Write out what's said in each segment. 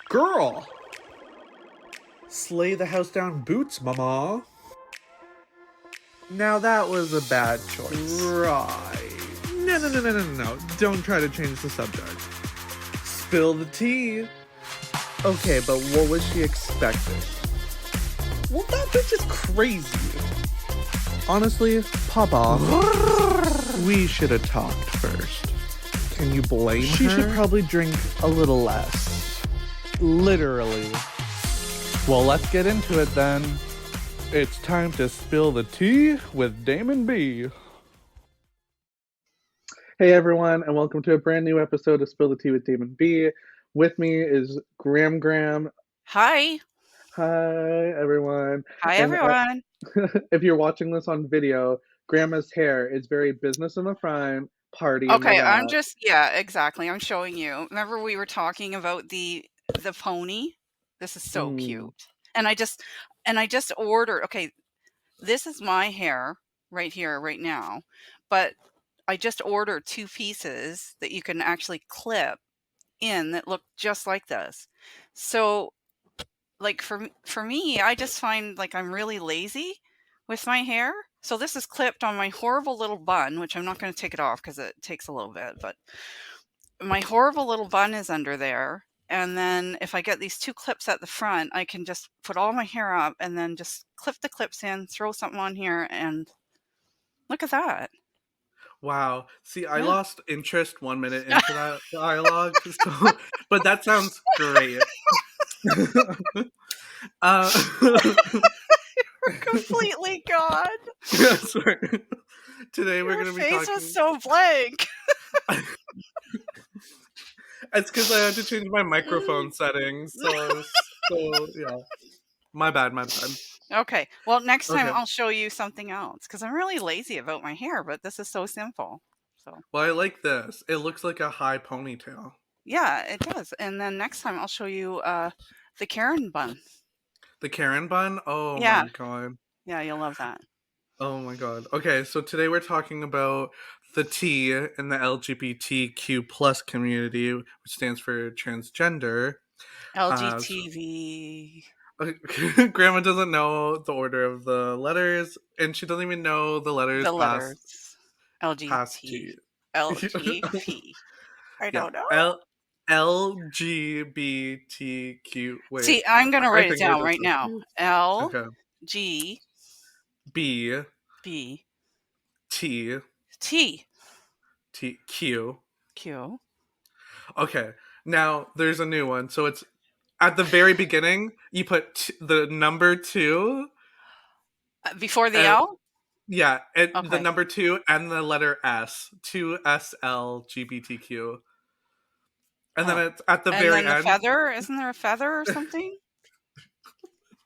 Girl! Slay the house down boots, mama. Now that was a bad choice. Right. No. Don't try to change the subject. Spill the tea. Okay, but what was she expecting? Well, that bitch is crazy. Honestly, Papa, we should have talked first. Can you blame her? She should probably drink a little less. Literally. Well, let's get into it then. It's time to spill the tea with Damon B. Hey everyone, and welcome to a brand new episode of Spill the Tea with Damon B. With me is Graham. Hi. Hi everyone. Hi, And everyone. if you're watching this on video, Grandma's hair is very business in the front, party in the Okay, back. yeah, exactly. I'm showing you. Remember we were talking about the pony? This is so cute. And I just ordered, okay, this is my hair right here, right now, but I just ordered 2 pieces that you can actually clip in that look just like this. So, like for me, I just find like I'm really lazy with my hair. So this is clipped on my horrible little bun, which I'm not going to take it off because it takes a little bit, but my horrible little bun is under there. And then if I get these 2 clips at the front, I can just put all my hair up and then just clip the clips in, throw something on here, and look at that. Wow. See, I Yeah. lost interest 1 minute into that dialogue, but that sounds great. Completely gone. Yeah, sorry. Today we're Your going to be face talking. was so blank. It's because I had to change my microphone settings, so yeah. My bad. Okay. Well, next time Okay. I'll show you something else because I'm really lazy about my hair, but this is so simple. So, Well, I like this. It looks like a high ponytail. yeah, it does. And then next time I'll show you the Karen bun. The Karen bun? Oh Yeah. my god. Yeah, you'll love that. Oh my god. Okay, so today we're talking about the T in the LGBTQ plus community, which stands for transgender. LGTV. Grandma doesn't know the order of the letters, and she doesn't even know the letters The letters. past LGT. G. LGP. I Yeah, don't know. LGBTQ. Wait, See, I'm going to I write it think I down just right now. L okay. G B B T T T Q. Q. Okay, now there's a new one. So it's at the very beginning. You put the number 2. Before the And, L? yeah, the Okay. number 2 and the letter S. 2SLGBTQ. And then Oh. it's at the And very then the end. feather, isn't there a feather or something?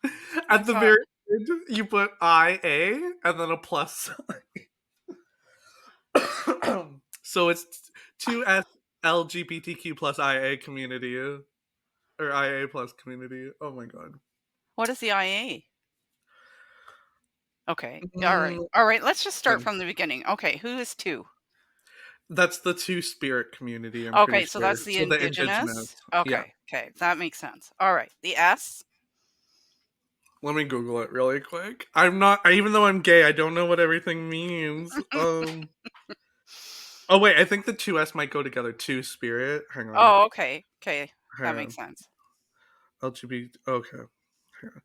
I At the thought. very end, you put IA and then a plus sign. So it's 2S LGBTQ plus IA community. Or IA plus community. Oh my god. What is the IA? Okay. Mm, All right. Let's just start okay. from the beginning. Okay. Who is 2? That's the Two-Spirit community, I'm pretty Okay. So sure. that's the So the indigenous. indigenous. Yeah. Okay. Okay. That makes sense. All right. The S. Let me Google it really quick. Even though I'm gay, I don't know what everything means. Oh wait, I think the 2S might go together. Two-Spirit. Hang on. Oh, okay. Okay. Hang That on. makes sense. LGBT. Okay. Hang on.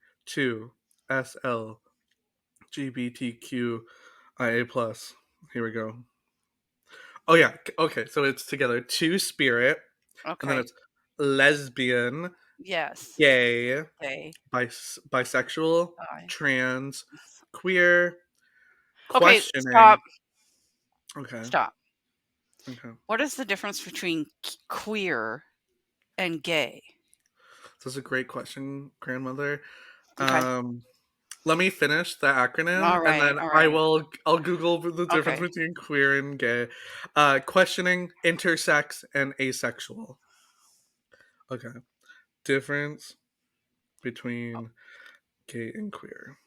2SLGBTQIA plus. Here we go. Oh yeah. Okay, so it's together. Two-Spirit. And then Okay. it's lesbian, Yes. gay, Okay. bisexual, I. trans, queer, Okay. questioning. Stop. Okay. Stop. Okay. What is the difference between queer and gay? That's a great question, grandmother. Okay. Let me finish the acronym All and right. then All right. I'll Google the difference Okay. between queer and gay. Questioning, intersex, and asexual. Okay. Difference between gay and queer.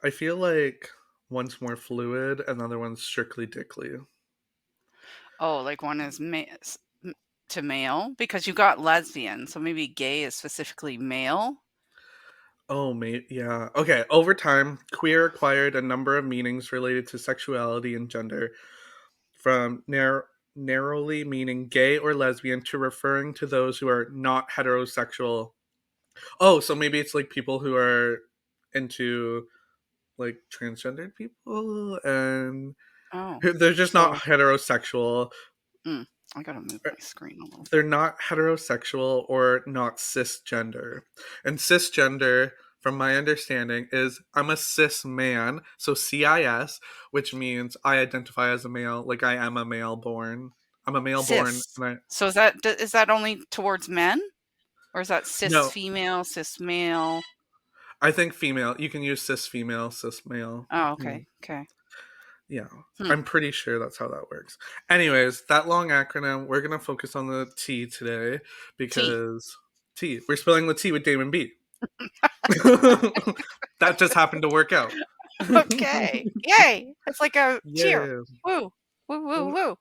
I feel like one's more fluid and the other one's strictly dickly. Oh, like one is to male because you got lesbian, so maybe gay is specifically male. Oh, yeah. Okay. Over time, queer acquired a number of meanings related to sexuality and gender, from narrowly meaning gay or lesbian to referring to those who are not heterosexual. Oh, so maybe it's like people who are into like transgendered people and Oh, they're just not so heterosexual. mm, I gotta move my screen a little They're bit. not heterosexual or not cisgender. And cisgender, from my understanding, is I'm a cis man, so CIS, which means I identify as a male, like I am a male born. I'm a male born, Cis. and I So is that only towards men, or is that cis no, female, cis male? I think female. You can use cis female, cis male. Oh, Yeah. okay, okay. Yeah, Hmm. I'm pretty sure that's how that works. Anyways, that long acronym, we're gonna focus on the T today T. because T. We're spelling the T with Damon B. That just happened to work out. Okay. Yay! It's like a cheer. Yeah. Woo. Woo, woo, woo.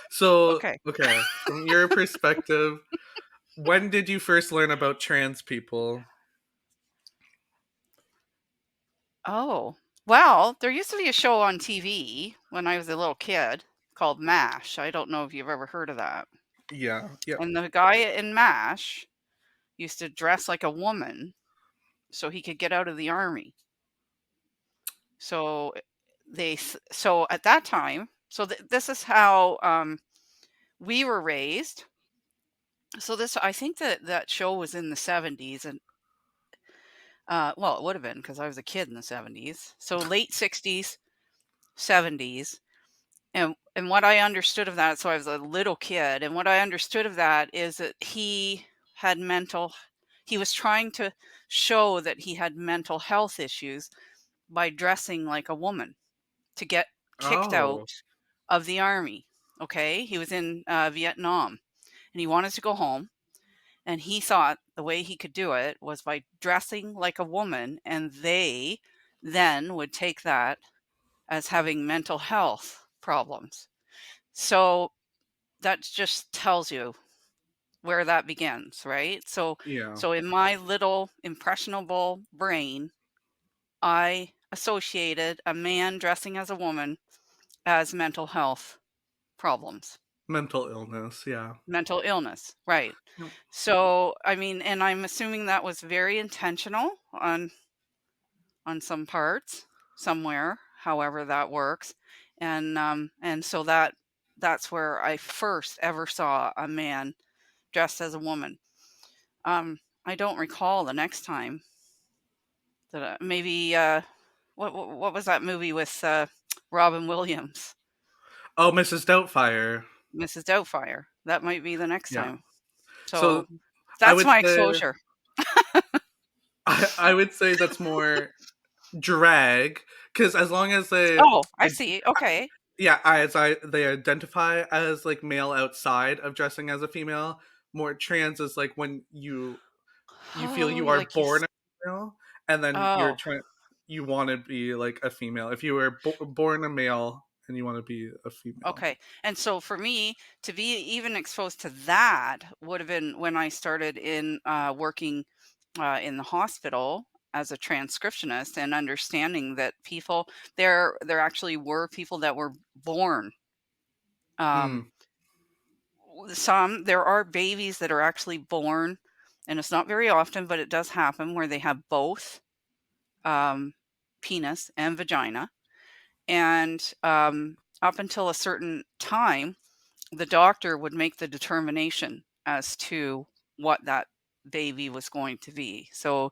So, Okay. okay, from your perspective, when did you first learn about trans people? Oh. Well, there used to be a show on TV when I was a little kid called MASH. I don't know if you've ever heard of that. Yeah, yeah. And the guy in MASH used to dress like a woman so he could get out of the army. So so at that time, so this is how we were raised. So this I think that that show was in the 70s and well, it would have been because I was a kid in the 70s. So late 60s, 70s. And what I understood of that, so I was a little kid, and what I understood of that is that had mental he was trying to show that he had mental health issues by dressing like a woman to get kicked Oh, out of the army. Okay, he was in Vietnam and he wanted to go home, and he thought the way he could do it was by dressing like a woman, and they then would take that as having mental health problems. So that just tells you where that begins, right? So yeah. so in my little impressionable brain, I associated a man dressing as a woman as mental health problems, Mental illness, yeah. mental illness, right? Yep. So, I mean, and I'm assuming that was very intentional on some parts, somewhere, however that works, and so that's where I first ever saw a man dressed as a woman. I don't recall the next time that maybe what was that movie with Robin Williams, Oh, Mrs. Doubtfire. Mrs. Doubtfire? That might be the next Yeah. time. So So I that's would my say exposure. I would say that's more drag because as long as Oh, I see. Okay. yeah, as they identify as like male outside of dressing as a female, more trans is like when you feel Oh, you you are like you. born a female and then Oh, you want to be like a female. If you were born a male and you want to be a female. okay. And so for me to be even exposed to that would have been when I started in working in the hospital as a transcriptionist and understanding that people there actually were people that were born. Um, Mm. there are babies that are actually born, and it's not very often, but it does happen where they have both um, penis and vagina. And up until a certain time, the doctor would make the determination as to what that baby was going to be. So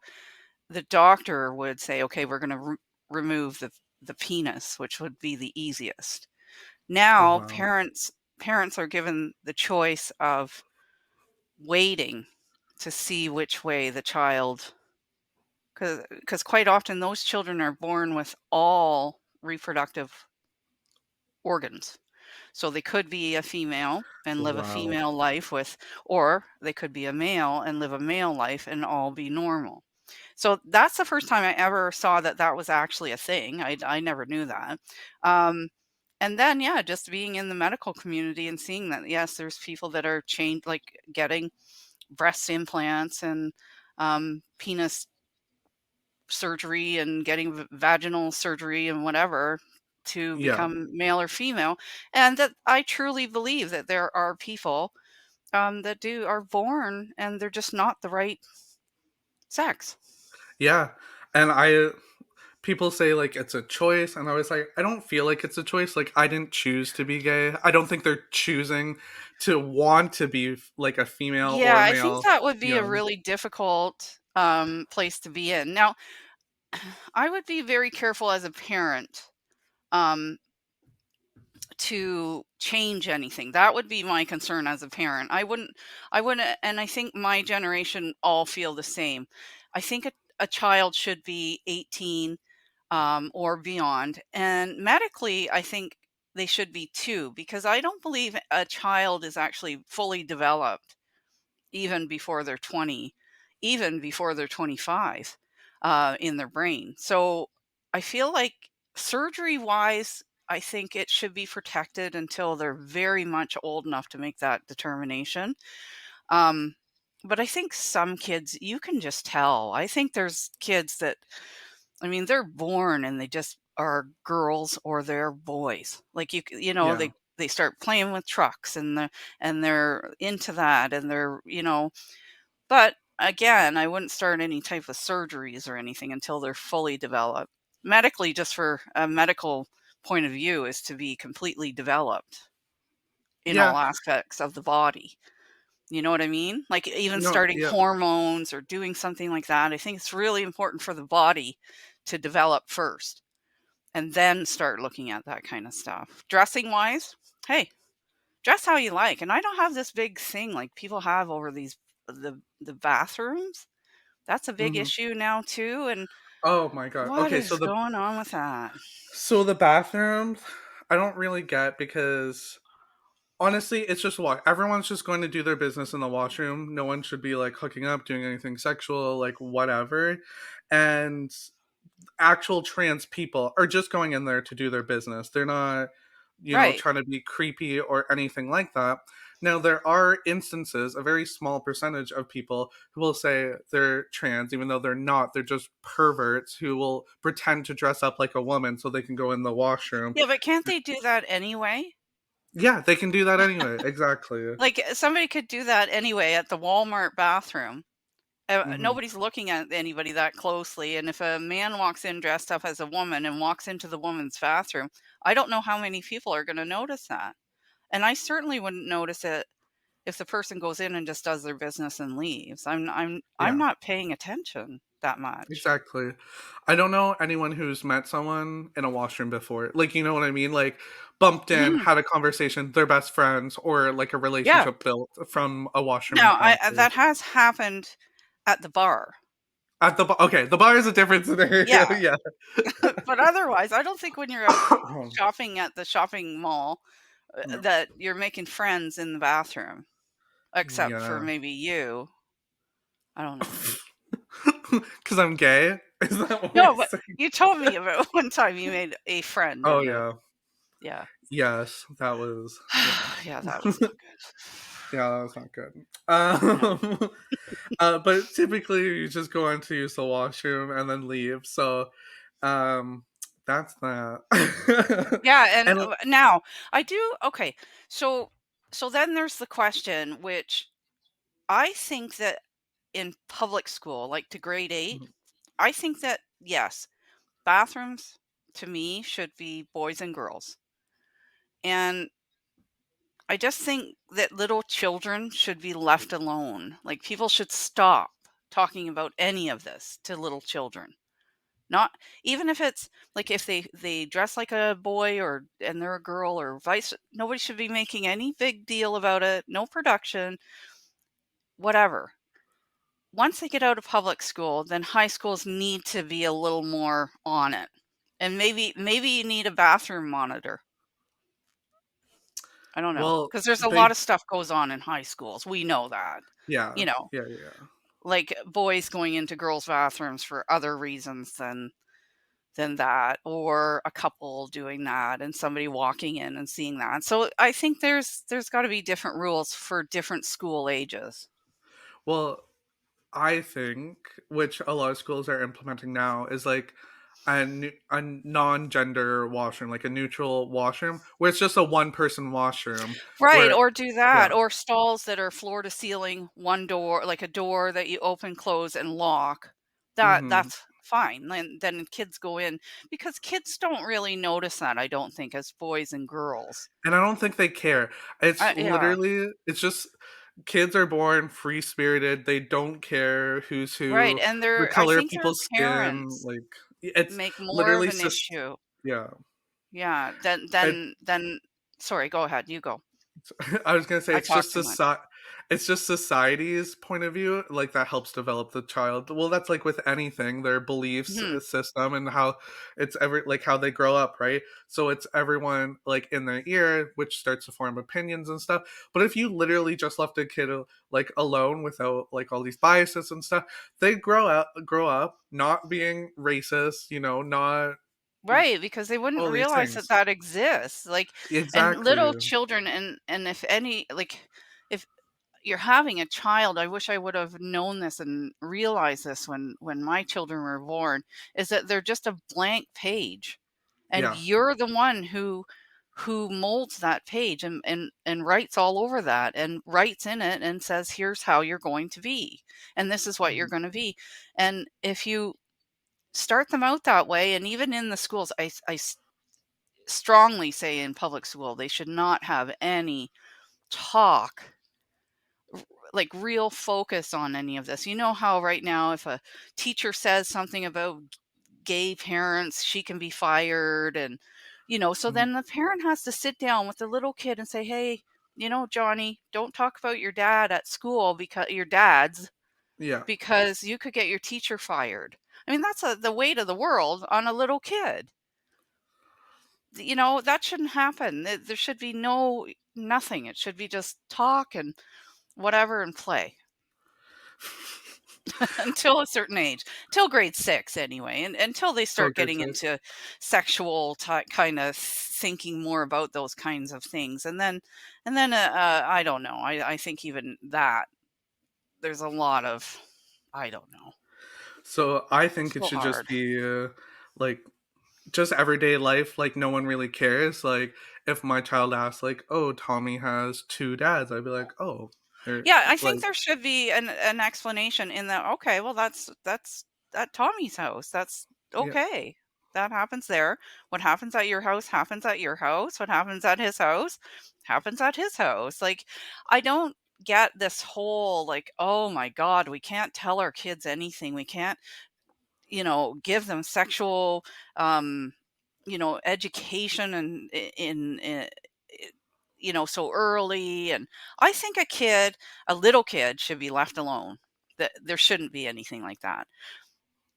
the doctor would say, "Okay, we're going to remove the penis," which would be the easiest. Oh Now wow. parents are given the choice of waiting to see which way the child, because quite often those children are born with all reproductive organs. So they could be a female and live a Wow. female life with, or they could be a male and live a male life and all be normal. So that's the first time I ever saw that that was actually a thing. I never knew that. Um, And then, yeah, just being in the medical community and seeing that, yes, there's people that are changed, like getting breast implants and penis surgery and getting vaginal surgery and whatever to Yeah. become male or female. And that I truly believe that there are people that are born and they're just not the right sex. Yeah. And I people say like it's a choice, and I was like, I don't feel like it's a choice. Like I didn't choose to be gay. I don't think they're choosing to want to be like a female Yeah, or I think male. that would be You a know. really difficult place to be in. Now, I would be very careful as a parent um, to change anything. That would be my concern as a parent. I wouldn't, and I think my generation all feel the same. I think a child should be 18 or beyond. And medically, I think they should be too, because I don't believe a child is actually fully developed even before they're 20, even before they're 25 in their brain. So I feel like surgery wise, I think it should be protected until they're very much old enough to make that determination. Um, but I think some kids, you can just tell. I think there's kids that, I mean, they're born and they just are girls or they're boys. Like Yeah. they start playing with trucks and they're into that and but again, I wouldn't start any type of surgeries or anything until they're fully developed. Medically, just for a medical point of view, is to be completely developed in Yeah. all aspects of the body. You know what I mean? Like even No. starting Yeah. hormones or doing something like that. I think it's really important for the body to develop first and then start looking at that kind of stuff. Dressing wise, hey, dress how you like. And I don't have this big thing like people have over the bathrooms. That's a big Hmm. issue now too, and Oh my god. what Okay. is going on with that? So the bathrooms, I don't really get because honestly, it's just what everyone's just going to do their business in the washroom. No one should be like hooking up, doing anything sexual, like whatever. And actual trans people are just going in there to do their business. They're not, Right. trying to be creepy or anything like that. Now, there are instances, a very small percentage of people who will say they're trans, even though they're not. They're just perverts who will pretend to dress up like a woman so they can go in the washroom. Yeah, but can't they do that anyway? Yeah, they can do that anyway. Exactly. Like, somebody could do that anyway at the Walmart bathroom. Hmm. Nobody's looking at anybody that closely, and if a man walks in dressed up as a woman and walks into the woman's bathroom, I don't know how many people are gonna notice that, and I certainly wouldn't notice it if the person goes in and just does their business and leaves. I'm Yeah. not paying attention that much. Exactly. I don't know anyone who's met someone in a washroom before. Like, you know what I mean? Like, bumped in, Mhm. had a conversation, they're best friends, or like a Yeah. relationship built from a washroom Now, encounter. that has happened at the bar. At the bar, okay, the bar is a different scenario. Yeah, Yeah. but otherwise, I don't think when you're out shopping at the shopping mall, Yeah. that you're making friends in the bathroom, except for Yeah. maybe you. I don't know. Because I'm gay? Is that what we're No, but saying? you told me about one time you made a friend Oh, in the yeah. yeah. Yes, that was, yeah. Yeah, that was not good. Yeah, that was not good. No. But typically you just go in to use the washroom and then leave. So, um, that's that. Yeah, and, And now I do okay, so then there's the question, which I think that in public school, like to grade 8, I think that, yes, bathrooms to me should be boys and girls. And I just think that little children should be left alone. Like people should stop talking about any of this to little children. Not even if it's like if they dress like a boy or and they're a girl or vice nobody should be making any big deal about it. No production, whatever. Once they get out of public school, then high schools need to be a little more on it. And maybe you need a bathroom monitor. I don't know, well, because there's a lot they, of stuff goes on in high schools. We know that. yeah, You know, yeah, yeah. like boys going into girls' bathrooms for other reasons than than that, or a couple doing that and somebody walking in and seeing that. So I think there's got to be different rules for different school ages. Well, I think, which a lot of schools are implementing now, is like a non-gender washroom, like a neutral washroom, where it's just a one-person washroom. Right, Where, or do yeah, that, or stalls that are floor to ceiling, one door, like a door that you open, close, and lock. hmm That's fine. Then kids go in because kids don't really notice that, I don't think, as boys and girls. and I don't think they care. It's Yeah, literally, it's just kids are born free spirited. They don't care who's right, who, and the I color of think their people's skin. parents Like it's make more of literally an issue. yeah. Yeah, It, then sorry, go ahead, you go. I was gonna say I talk too much. it's just society's point of view, like that helps develop the child. Well, that's like with anything, their beliefs Mhm. system and how it's like how they grow up, right? So it's everyone like in their ear, which starts to form opinions and stuff. But if you literally just left a kid like alone without like all these biases and stuff, they grow up not being racist, not Right, because they wouldn't all these realize that things. that exists, like, and little Exactly. children, and if any, like, if you're having a child, I wish I would have known this and realized this when my children were born, is that they're just a blank page, and Yeah. you're the one who molds that page and writes all over that and writes in it and says, "Here's how you're going to be, and this is what you're Mhm. gonna be." And if you start them out that way, and even in the schools, strongly say in public school, they should not have any talk, like real focus on any of this. You know how right now, if a teacher says something about gay parents, she can be fired. And, so Mhm. then the parent has to sit down with the little kid and say, hey, Johnny, don't talk about your dad at school because your dad's, Yeah. because you could get your teacher fired. I mean, that's the weight of the world on a little kid. That shouldn't happen. There should be nothing. It should be just talk and whatever and play until a certain age, till grade 6 anyway, and until they Till start grade getting 6. into sexual kind of thinking more about those kinds of things. And then I don't know. I think even that there's a lot of, I don't know. So I think it So should just hard. be like just everyday life. Like no one really cares. Like if my child asks, like, "Oh, Tommy has two dads," I'd be like, "Oh," or Yeah, I like, think there should be an explanation in that, okay, well, that's at Tommy's house. That's yeah, okay. That happens there. What happens at your house happens at your house. What happens at his house happens at his house. Like, I don't get this whole, like, oh my God, we can't tell our kids anything. We can't, give them sexual, um, education and so early. And I think a little kid should be left alone. That there shouldn't be anything like that.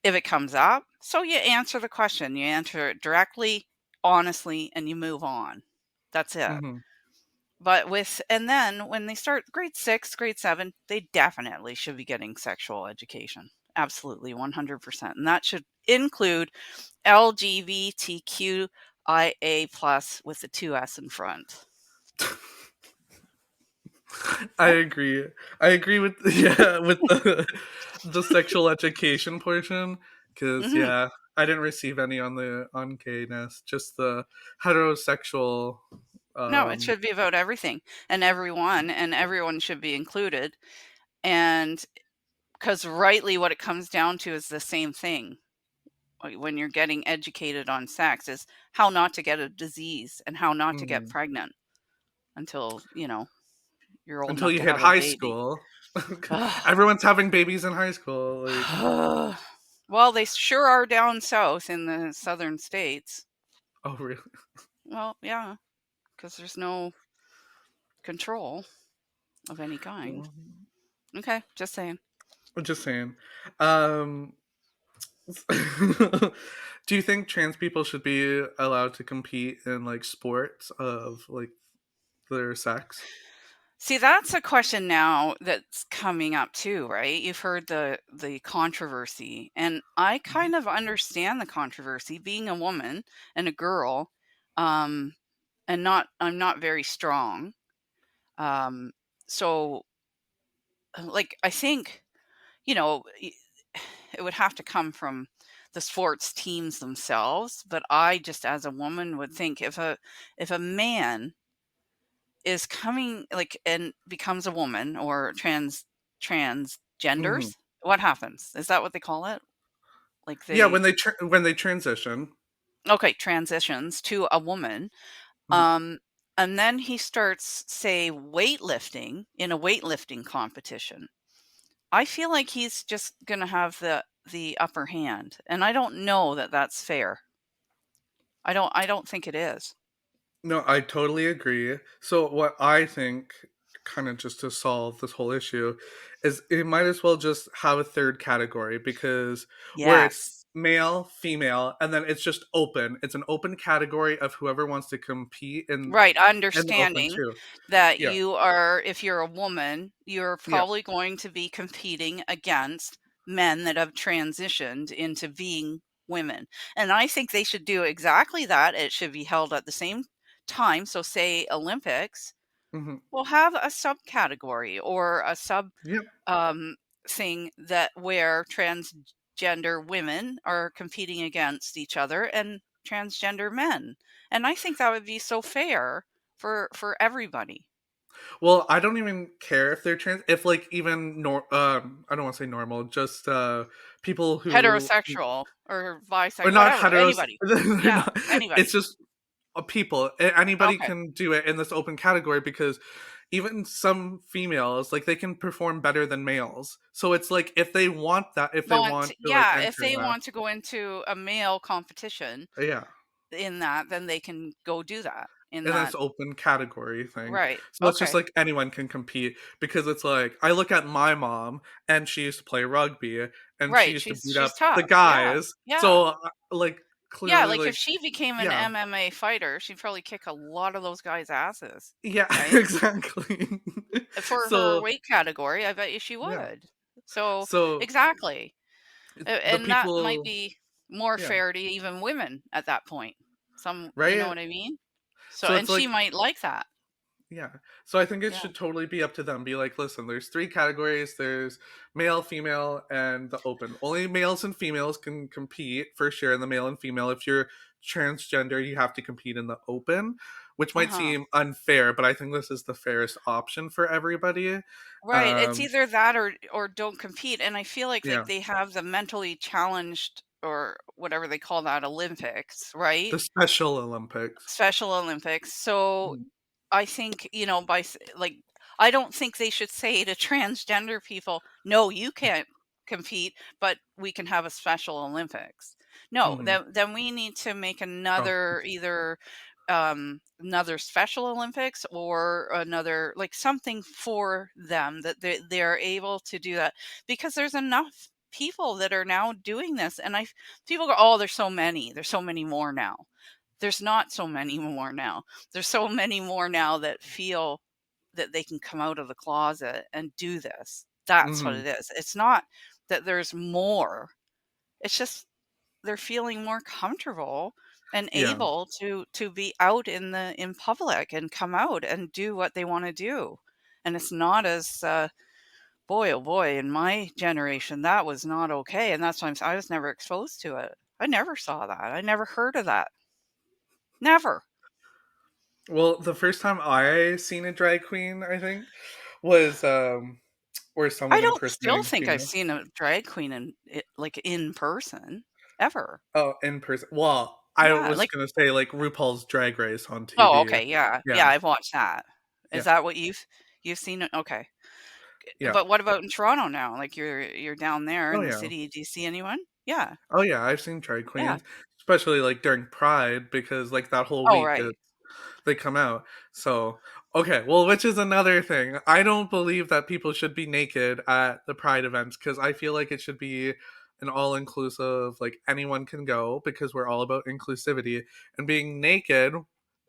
If it comes up, so you answer the question, you answer it directly, honestly, and you move on. That's it. hmm But and then when they start grade 6, grade 7, they definitely should be getting sexual education. Absolutely, 100%. And that should include LGBTQIA plus with the 2S in front. I agree. I agree with yeah with the sexual education portion because Mhm. yeah, I didn't receive any on gayness, just the heterosexual. No, it Um, should be about everything and everyone should be included. And because rightly what it comes down to is the same thing. When you're getting educated on sex is how not to get a disease and how not to get mhm. pregnant until, you're old Until enough you to hit have a high baby. school. Ugh. Everyone's having babies in high school. Like, Well, they sure are down south in the southern states. oh, really? Well, yeah, because there's no control of any kind. Well, Okay, just saying. I'm just saying. Um, do you think trans people should be allowed to compete in like sports of like their sex? See, that's a question now that's coming up too, right? You've heard the controversy, and I Mhm. kind of understand the controversy being a woman and a girl, um, and I'm not very strong. Um, so like I think, you know, it would have to come from the sports teams themselves, but I just as a woman would think if a man is coming like and becomes a woman or Mhm. transgenders, what happens? Is that what they call it? Like Yeah, they when they transition. okay, transitions to a woman. Mhm. Um and then he starts say weightlifting in a weightlifting competition. I feel like he's just going to have the upper hand, and I don't know that that's fair. I don't think it is. No, I totally agree. So what I think, kind of just to solve this whole issue, is it might as well just have a third category, because where it's Yes. male, female, and then it's just open. It's an open category of whoever wants to compete Right, in the open understanding too. that Yeah. you are if you're a woman, you're Yeah. probably going to be competing against men that have transitioned into being women. And I think they should do exactly that. It should be held at the same time. So say Olympics, Hmm. will have a subcategory or a sub Yep. um, thing that where transgender women are competing against each other and transgender men. And I think that would be so fair for everybody. Well, I don't even care if they're trans. If like even I don't want to say normal, just people who Heterosexual or or bisexual, not whatever, heteros. anybody. They're Yeah, not. It's anybody. just people. Anybody Okay. can do it in this open category, because even some females, like, they can perform better than males. So it's like, if they want that, if they Want want to like yeah, if enter they that, want to go into a male competition yeah. in that, then they can go do that in In this that. open category thing. Right. So it's just Okay. like anyone can compete, because it's like, I look at my mom, and she used to play rugby, and she Right. used to beat She's up the tough. Yeah. guys. Yeah. So like, Yeah, clearly, like, if like, she became an yeah. MMA fighter, she'd probably kick a lot of those guys' asses, Yeah, right? exactly. For her So weight category, I bet you she yeah. would. So So exactly. the And that might people, be more yeah, fair to even women at that point. Some you know right? what I mean? So So and it's she like, might like that. yeah. So I think it Yeah. should totally be up to them. Be like, listen, there's three categories. There's male, female, and the open. Only males and females can compete for sure in the male and female. If you're transgender, you have to compete in the open, which might Uh-huh. seem unfair, but I think this is the fairest option for everybody. Right, it's Um, either that or don't compete, and I feel like yeah. they have the mentally challenged or whatever they call that Olympics, right? The Special Olympics. Special Olympics. So Mhm. I think, you know, like, I don't think they should say to transgender people, no, you can't compete, but we can have a Special Olympics. No, Mhm. then we need to make Oh. another either another Special Olympics or another like something for them that they're able to do that because there's enough people that are now doing this and I people go oh there's so many more now there's not so many more now. There's so many more now that feel that they can come out of the closet and do this. That's what Mhm. it is. It's not that there's more. It's just they're feeling more comfortable and Yeah. able to be out in public and come out and do what they want to do. And it's not as boy oh boy in my generation that was not okay and that's why I was never exposed to it. I never saw that. I never heard of that. Never. Well, the first time I seen a drag queen, I think, was or I someone don't still impersonating think I've female. seen a drag queen like, in person, ever. Oh, in person. Well, I Yeah, was like gonna say like RuPaul's Drag Race on oh, TV. okay, yeah, Yeah, yeah, I've watched that. Is yeah, that what you've seen it? Okay. yeah. But what about in Toronto now? Like, you're down there Oh in the yeah, city, do you see anyone? Yeah, oh yeah. I've seen drag yeah. queens, especially like during Pride, because like that whole Oh, week right. they come out. So okay, well, which is another thing. I don't believe that people should be naked at the Pride events, because I feel like it should be an all inclusive, like, anyone can go, because we're all about inclusivity, and being naked,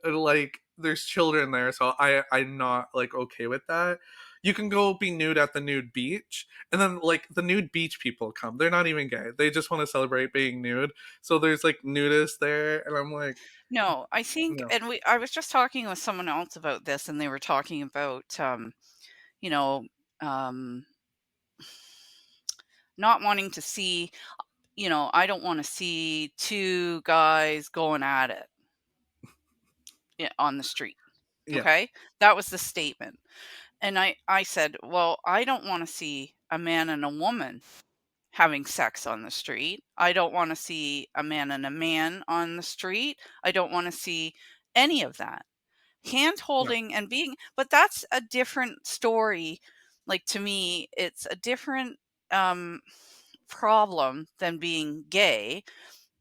like, there's children there, so I'm not like okay with that. You can go be nude at the nude beach, and then like the nude beach people come. They're not even gay. They just want to celebrate being nude. So there's like nudists there, and I'm like, No, I think, no, and I was just talking with someone else about this, and they were talking about, you know, um, not wanting to see, I don't want to see two guys going at it on the street. yeah, Okay. That was the statement. And I said, well, I don't want to see a man and a woman having sex on the street. I don't want to see a man and a man on the street. I don't want to see any of that. Hand no, holding and being, but that's a different story. Like to me, it's a different um, problem than being gay.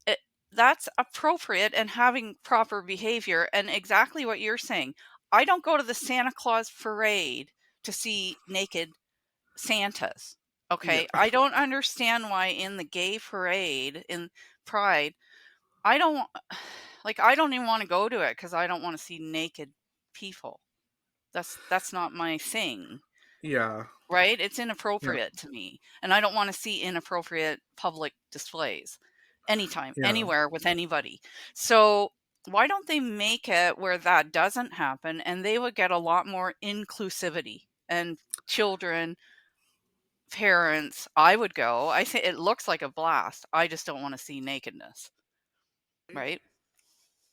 It, that's appropriate and having proper behavior. And exactly what you're saying. I don't go to the Santa Claus parade to see naked Santas. yeah, Okay. I don't understand why in the gay parade in Pride, I don't like I don't even want to go to it because I don't want to see naked people. That's not my thing. yeah, Right? It's yeah, inappropriate to me. And I don't want to see inappropriate public displays anytime, yeah. anywhere with anybody. So why don't they make it where that doesn't happen and they would get a lot more inclusivity and children, parents, I would go. I think it looks like a blast. I just don't want to see nakedness, right?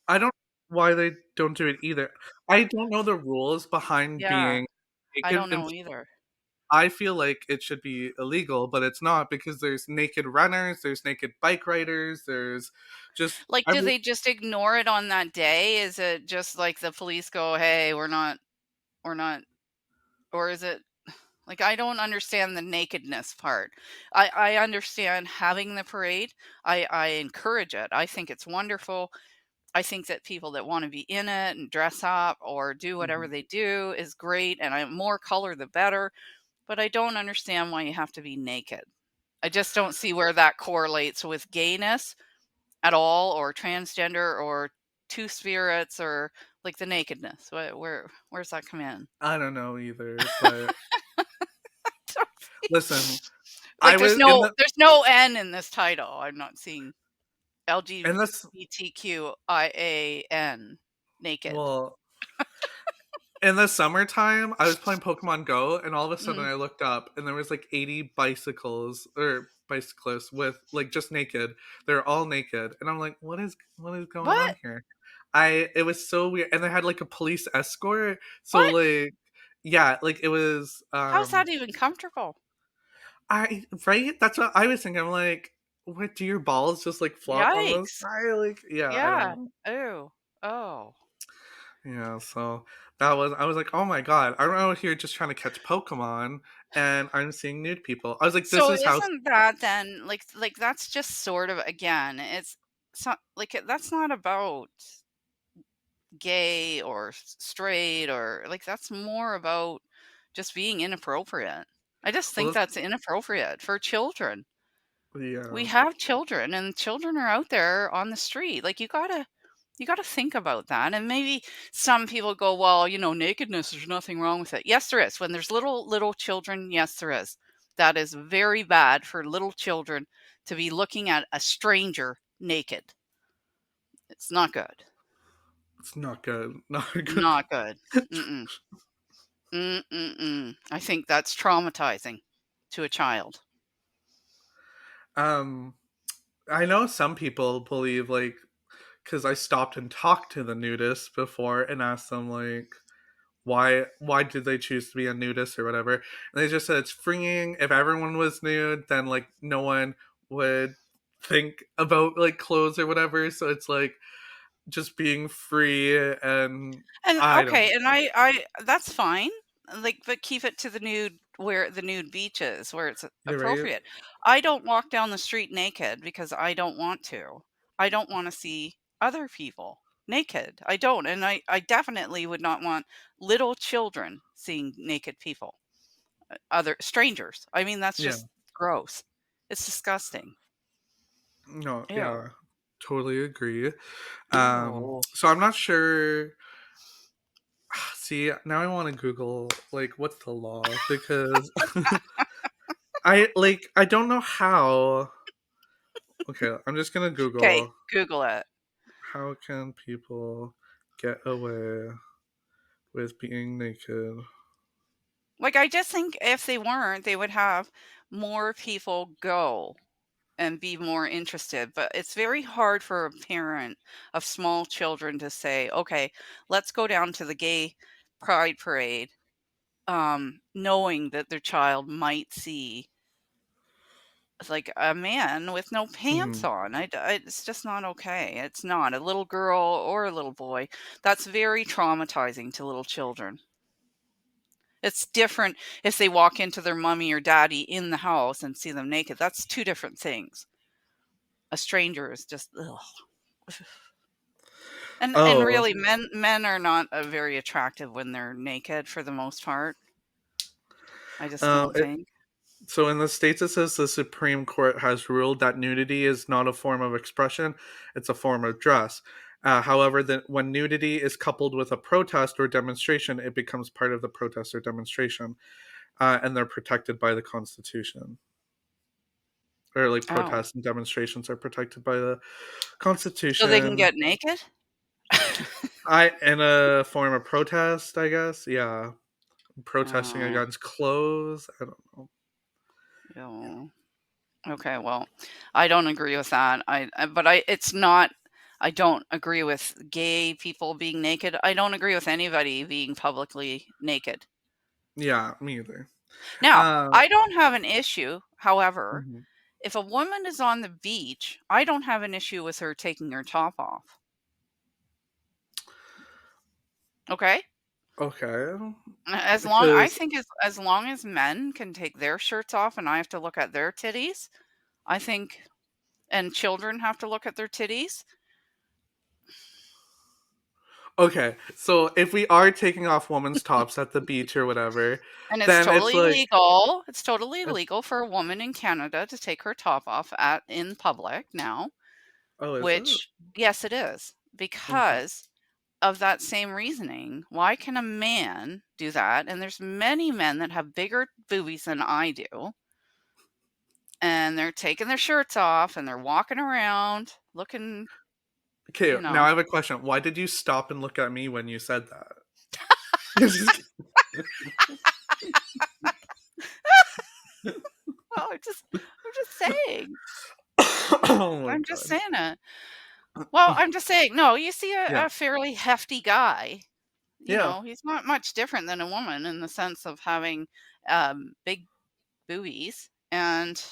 I don't know why they don't do it either. I don't know the rules behind Yeah, being I naked don't in. know either. I feel like it should be illegal, but it's not because there's naked runners, there's naked bike riders, there's just Like, do every. they just ignore it on that day? Is it just like the police go, "Hey, we're not," or is it like I don't understand the nakedness part. I understand having the parade. I encourage it. I think it's wonderful. I think that people that want to be in it and dress up or do whatever Mhm. they do is great, and more color the better. But I don't understand why you have to be naked. I just don't see where that correlates with gayness at all, or transgender, or two spirits, or like the nakedness. Where's that come in? I don't know either, but listen, I Like was in the there's no N in this title. I'm not seeing in this LGBTQIAN naked. well, in the summertime, I was playing Pokemon Go, and all of a sudden Mm. I looked up, and there was like 80 bicycles or bicyclists with like just naked. They're all naked, and I'm like, what is going What? on here? It was so weird, and they had like a police escort. So What? like, yeah, like it was. How's that even comfortable? I right. That's what I was thinking. I'm like, what do your balls just like flop on the Yikes. side? Like, yeah, I don't Yeah. know. Oh. Oh. Yeah, so that was I was like, "Oh my god, I'm out here just trying to catch Pokemon, and I'm seeing nude people." I was like, "This So is how." isn't that then like that's just sort of again, it's not like that's not about gay or straight, or like that's more about just being inappropriate. I just Well, think that's inappropriate for children. We yeah. have children and children are out there on the street. Like you got to think about that. And maybe some people go, well, nakedness, there's nothing wrong with it. Yes, there is. When there's little children, yes, there is. That is very bad for little children to be looking at a stranger naked. It's not good. It's not good. Not good. Not good. Mm-mm. Mm-mm-mm. I think that's traumatizing to a child. Um, I know some people believe like because I stopped and talked to the nudists before and asked them like why did they choose to be a nudist or whatever, and they just said it's freeing. If everyone was nude, then like no one would think about like clothes or whatever. So it's like just being free, and And I don't okay, and I that's fine. Like, but keep it to the nude, where the nude beach is, where it's you're right. appropriate. I don't walk down the street naked because I don't want to. I don't want to see other people naked. I don't, and I definitely would not want little children seeing naked people, other strangers. I mean, that's Yeah. just gross. It's disgusting. No, Ew. yeah. Totally agree. Ew. So I'm not sure See, now I want to Google like what's the law because I don't know how. Okay, I'm just gonna Okay, Google Google it. how can people get away with being naked. Like, I just think if they weren't, they would have more people go and be more interested. But it's very hard for a parent of small children to say, okay, let's go down to the gay pride parade, knowing that their child might see like a man with no pants Mhm. on. It's just not okay. It's not a little girl or a little boy. That's very traumatizing to little children. It's different if they walk into their mommy or daddy in the house and see them naked. That's two different things. A stranger is just ugh. And Oh, really men are not very attractive when they're naked for the most part. I just don't it, think. so in the States it says the Supreme Court has ruled that nudity is not a form of expression, it's a form of dress. However, when nudity is coupled with a protest or demonstration, it becomes part of the protest or demonstration, and they're protected by the Constitution. Or like Oh. protests and demonstrations are protected by the So they can Constitution. get naked? I in a form of protest, I guess. Yeah, protesting Oh, against clothes. I don't know. ew. Okay, well, I don't agree with that. But it's not. I don't agree with gay people being naked. I don't agree with anybody being publicly naked. Yeah, me either. Now, Uh, I don't have an issue. However, mhm. if a woman is on the beach, I don't have an issue with her taking her top off. Okay? Okay, As long I because think as long as men can take their shirts off and I have to look at their titties, I think and children have to look at their titties. okay, so if we are taking off women's tops at the beach or whatever, And it's then it's totally like, legal. It's totally uh, legal for a woman in Canada to take her top off at in public now, oh, is it? which yes, it is. Okay, Because of that same reasoning, why can a man do that? And there's many men that have bigger boobies than I do, and they're taking their shirts off and they're walking around looking, okay. you Now know. I have a question. Why did you stop and look at me when you said that? Well, I'm just saying. Oh my I'm just god. saying it. Well, I'm just saying, no, you see Yeah, a fairly hefty guy, yeah. he's not much different than a woman in the sense of having big boobies. And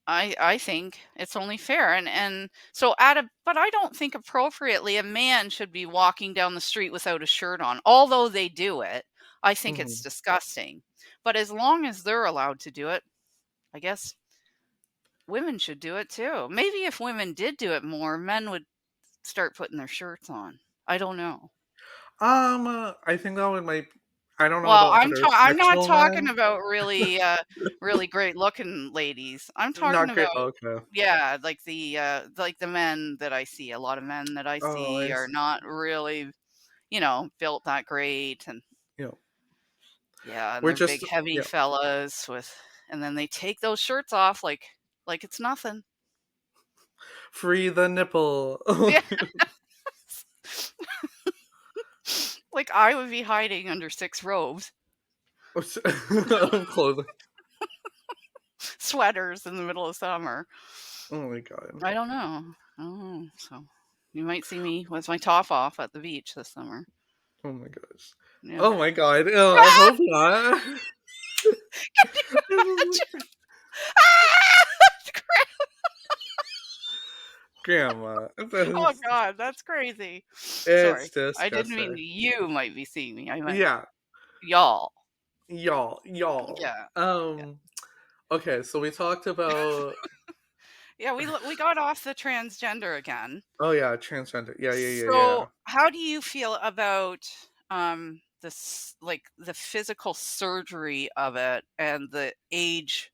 I think it's only fair. And so but I don't think appropriately a man should be walking down the street without a shirt on. Although they do it, I think it's Mhm. disgusting. But as long as they're allowed to do it, I guess women should do it too. Maybe if women did do it more, men would start putting their shirts on. I don't know. I think that would might. I don't know Well, about I'm not heterosexual talking men. about really, really great looking ladies. I'm talking Not about great. Okay. yeah, like the men that I see. A lot of men that I Oh, see are not really, built that great, and you know, yeah, and we're they're big, just heavy yeah, fellas and then they take those shirts off like it's nothing. free the nipple. Yeah, like I would be hiding under 6 robes, Clothing. sweaters in the middle of summer. Oh my god. I don't know. I don't know. So you might see me with my top off at the beach this summer. Oh my gosh. Yeah. Oh my god. Oh, I hope not. Can you imagine? Ah! Grandma. Oh god, that's crazy. It's Sorry. I didn't mean disgusting. you might be seeing me. I meant Yeah, y'all. y'all. Yeah. Yeah. Okay, so we talked about. Yeah, we got off the transgender again. Oh yeah, transgender. Yeah, yeah, yeah, yeah. So, how do you feel about this like the physical surgery of it and the age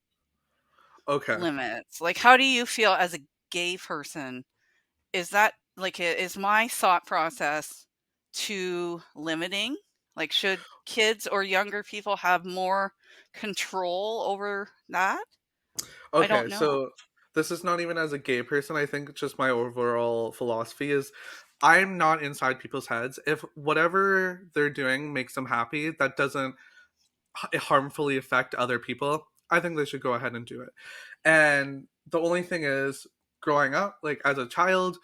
Okay. limits? Like how do you feel as a gay person? Is that like is my thought process too limiting? Like, should kids or younger people have more control over that? I don't Okay, know. so this is not even as a gay person. I think just my overall philosophy is I'm not inside people's heads. If whatever they're doing makes them happy, that doesn't harmfully affect other people, I think they should go ahead and do it. And the only thing is, growing up, like as a child,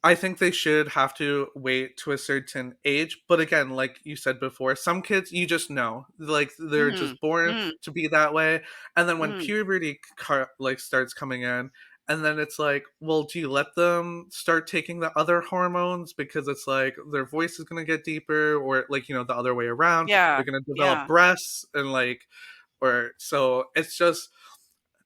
I think they should have to wait to a certain age. But again, like you said before, some kids you just know, like they're Mm, just born mm, to be that way. And then when mm. puberty like starts coming in, and then it's like, well, do you let them start taking the other hormones because it's like their voice is going to get deeper, or like the other way around, Yeah, they're going to develop yeah. breasts and like, or so it's just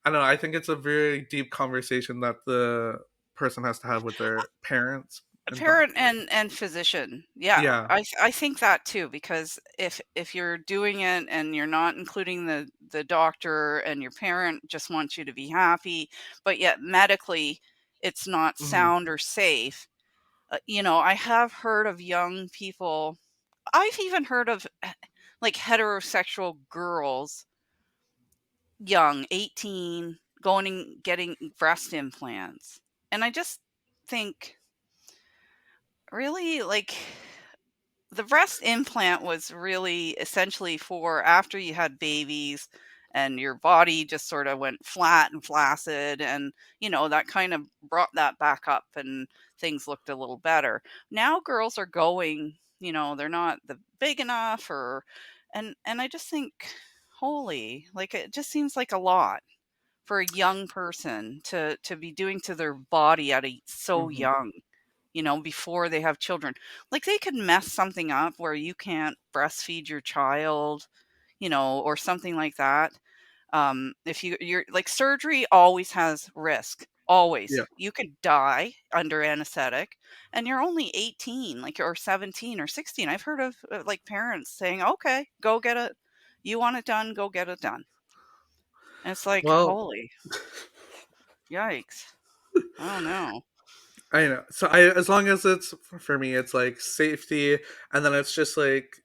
I don't know. I think it's a very deep conversation that the person has to have with their parents A and parent doctor. and physician. Yeah, Yeah. I think that too, because if you're doing it and you're not including the doctor and your parent just wants you to be happy, but yet medically it's not Mhm. sound or safe. I have heard of young people. I've even heard of like heterosexual girls, young, 18, going and getting breast implants. And I just think, really, like, the breast implant was really essentially for after you had babies and your body just sort of went flat and flaccid, and that kind of brought that back up and things looked a little better. Now girls are going, they're not the big enough, or and I just think, holy, like, it just seems like a lot for a young person to be doing to their body at a so Mhm. young, before they have children. Like, they could mess something up where you can't breastfeed your child, or something like that. If you're like, surgery always has risk. Always. Yeah. You could die under anesthetic, and you're only 18, like, or 17 or 16. I've heard of like parents saying, okay, go get it. You want it done, go get it done. And it's like, Well, holy yikes. I don't know. I know. So I as long as it's for me, it's like safety, and then it's just like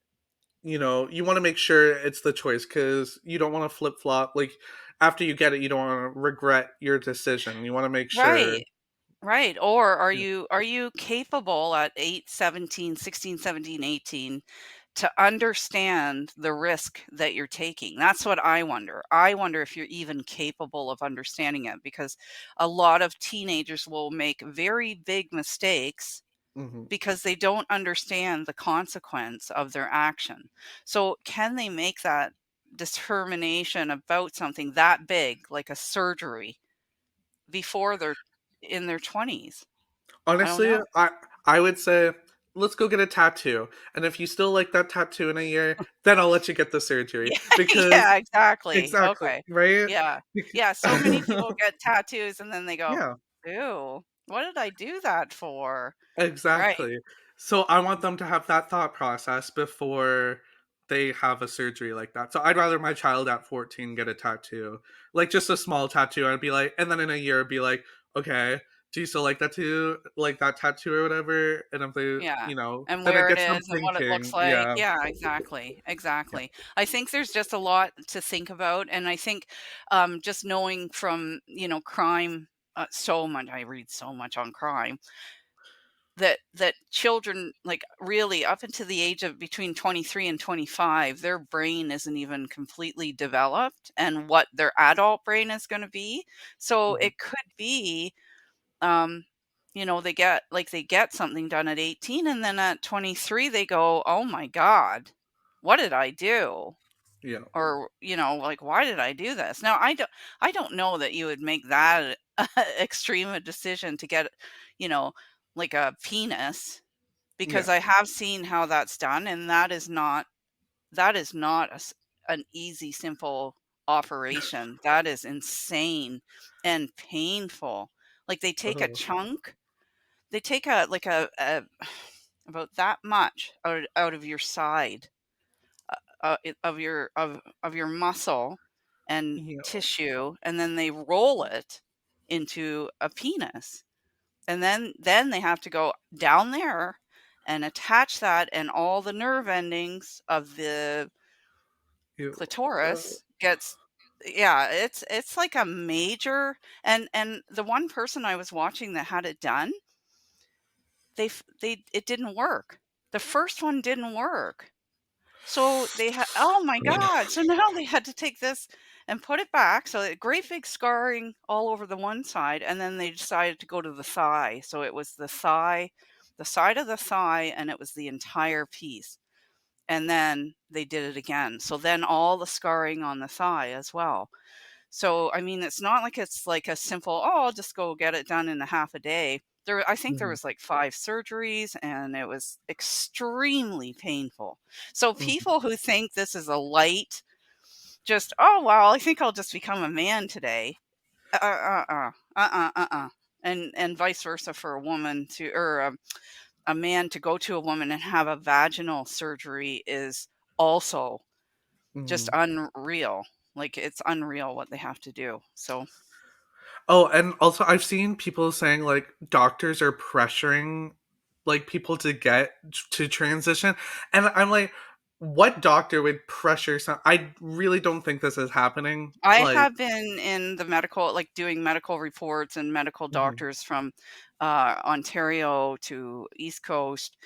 you want to make sure it's the choice because you don't want to flip flop. Like after you get it, you don't want to regret your decision. You want to make sure. Right. Right. Or are Yeah. you capable at 8, 17, 16, 17, 18 to understand the risk that you're taking? That's what I wonder. I wonder if you're even capable of understanding it, because a lot of teenagers will make very big mistakes Mhm. because they don't understand the consequence of their action. So, can they make that determination about something that big, like a surgery, before they're in their 20s? I don't Honestly, know. I would say let's go get a tattoo, and if you still like that tattoo in a year, then I'll let you get the surgery Yeah, because yeah, exactly. exactly, Okay. right? Yeah. Bec- Yeah, so many people get tattoos and then they go, yeah, "Ew, what did I do that for?" Right. exactly. So I want them to have that thought process before they have a surgery like that. So I'd rather my child at 14 get a tattoo, like just a small tattoo. I'd be like, and then in a year, I'd be like, okay, do you still like that tattoo or whatever? And if they, Yeah, and then it where it gets them is and what it looks thinking. like. Yeah, Yeah, exactly, yeah. exactly. I think there's just a lot to think about, and I think, just knowing from, crime, so much, I read so much on crime, that children, like, really up into the age of between 23 and 25, their brain isn't even completely developed, and what their adult brain is gonna be. So Mhm. it could be, um, they get something done at 18, and then at 23 they go, "Oh my god, what did I do?" Yeah. Or, like, "Why did I do this?" Now, I don't know that you would make that extreme a decision to get, you know, like, a penis, because Yeah. I have seen how that's done, and that is not an easy, simple operation. That is insane and painful. Like, Oh. they take a about that much out of your side, of your muscle and Yeah. tissue, and then they roll it into a penis, and then they have to go down there and attach that, and all the nerve endings of the You, clitoris gets, yeah, it's like a major, and the one person I was watching that had it done, they it didn't work. The first one didn't work. So they had, oh my god. So now they had to take this and put it back. So a great big scarring all over the one side, and then they decided to go to the thigh. So it was the thigh, the side of the thigh, and it was the entire piece. And then they did it again. So then all the scarring on the thigh as well. So I mean, it's not like it's like a simple, oh, I'll just go get it done in a half a day. I think there Mhm, was like 5 surgeries, and it was extremely painful. So mhm, people who think this is a light, just, oh well, I think I'll just become a man today. And vice versa for a woman to, or a man to go to a woman and have a vaginal surgery is also just mhm. unreal. Like, it's unreal what they have to do. So Oh, and also I've seen people saying like doctors are pressuring like people to get to transition, and I'm like, what doctor would pressure some? I really don't think this is happening. I Like, have been in the medical, like doing medical reports and medical mhm, doctors from Ontario to East Coast,